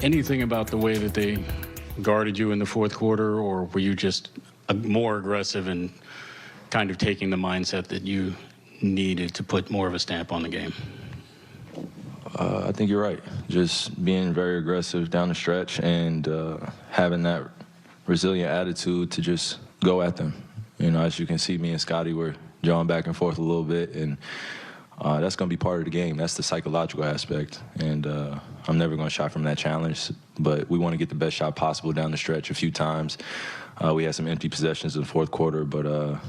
anything about the way that they guarded you in the fourth quarter, or were you just more aggressive and kind of taking the mindset that you needed to put more of a stamp on the game? I think you're right. Just being very aggressive down the stretch and having that resilient attitude to just go at them. You know, as you can see, me and Scotty were jawing back and forth a little bit, and that's going to be part of the game. That's the psychological aspect, and I'm never going to shy from that challenge, but we want to get the best shot possible down the stretch. A few times we had some empty possessions in the fourth quarter, but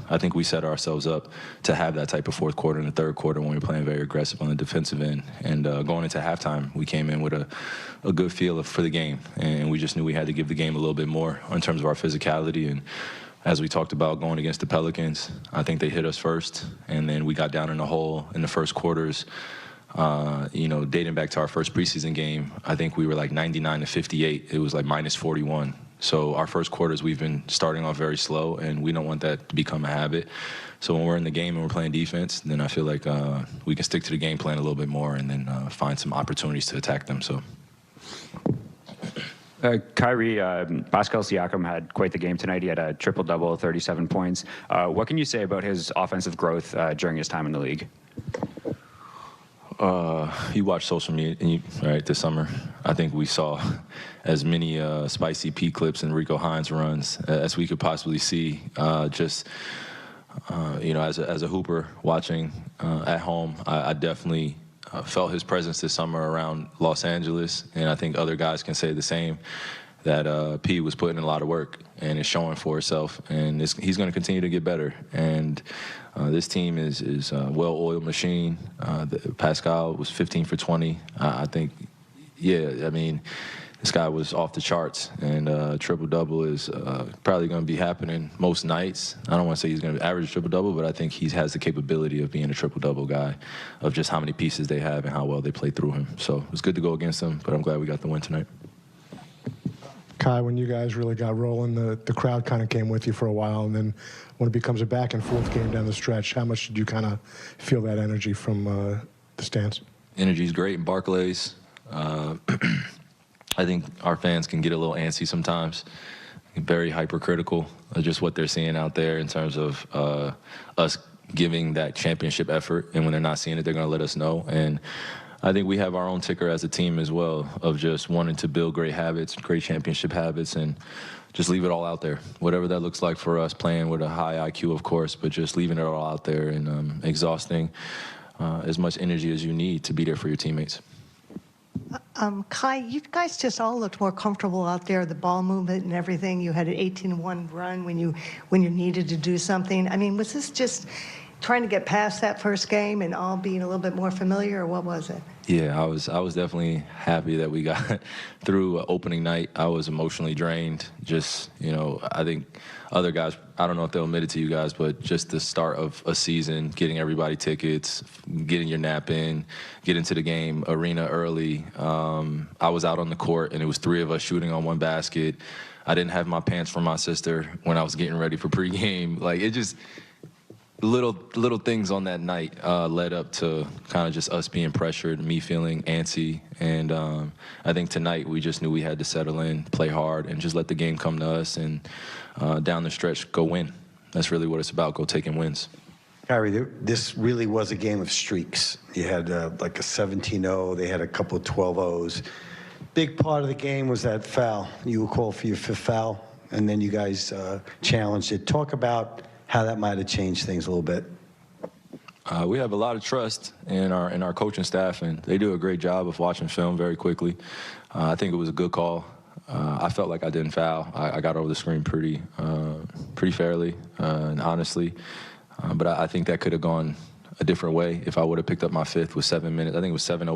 I think we set ourselves up to have that type of fourth quarter in the third quarter when we were playing very aggressive on the defensive end. And going into halftime, we came in with a good feel for the game, and we just knew we had to give the game a little bit more in terms of our physicality. And as we talked about going against the Pelicans, I think they hit us first, and then we got down in the hole in the first quarters. You know, dating back to our first preseason game, I think we were like 99 to 58. It was like minus 41. So our first quarters, we've been starting off very slow, and we don't want that to become a habit. So when we're in the game and we're playing defense, then I feel like we can stick to the game plan a little bit more and then find some opportunities to attack them. So. Kyrie, Pascal Siakam had quite the game tonight. He had a triple-double, 37 points. What can you say about his offensive growth during his time in the league? You watched social media, right, this summer. I think we saw as many spicy P clips and Rico Hines runs as we could possibly see. You know, as a hooper watching at home, I definitely felt his presence this summer around Los Angeles, and I think other guys can say the same, that P was putting in a lot of work and is showing for itself, and he's going to continue to get better. And this team is a well-oiled machine. Pascal was 15 for 20. I think, yeah, I mean, this guy was off the charts, and triple-double is probably going to be happening most nights. I don't want to say he's going to average triple-double, but I think he has the capability of being a triple-double guy, of just how many pieces they have and how well they play through him. So it was good to go against him, but I'm glad we got the win tonight. Kai, when you guys really got rolling, the crowd kind of came with you for a while, and then when it becomes a back-and-forth game down the stretch, how much did you kind of feel that energy from the stands? Energy's great in Barclays. I think our fans can get a little antsy sometimes, very hypercritical of just what they're seeing out there in terms of us giving that championship effort, and when they're not seeing it, they're going to let us know. And I think we have our own ticker as a team as well of just wanting to build great habits, great championship habits, and just leave it all out there. Whatever that looks like for us, playing with a high IQ, of course, but just leaving it all out there and exhausting as much energy as you need to be there for your teammates. Kai, you guys just all looked more comfortable out there, the ball movement and everything. You had an 18-1 run when you needed to do something. I mean, was this just trying to get past that first game and all being a little bit more familiar, or what was it? Yeah, I was definitely happy that we got through opening night. I was emotionally drained. Just, you know, I think other guys, I don't know if they'll admit it to you guys, but just the start of a season, getting everybody tickets, getting your nap in, getting to the game arena early. I was out on the court, and it was 3 of us shooting on one basket. I didn't have my pants from my sister when I was getting ready for pregame. Like, it just little things on that night led up to kind of just us being pressured, me feeling antsy. And I think tonight we just knew we had to settle in, play hard, and just let the game come to us, and down the stretch, go win. That's really what it's about, go taking wins. Kyrie, this really was a game of streaks. You had like a 17-0. They had a couple of 12-0s. Big part of the game was that foul. You were called for your 5th foul, and then you guys challenged it. Talk about how that might have changed things a little bit. We have a lot of trust in our coaching staff, and they do a great job of watching film very quickly. I think it was a good call. I felt like I didn't foul. I got over the screen pretty fairly and honestly, but I think that could have gone a different way if I would have picked up my 5th with 7 minutes. I think it was 7:08.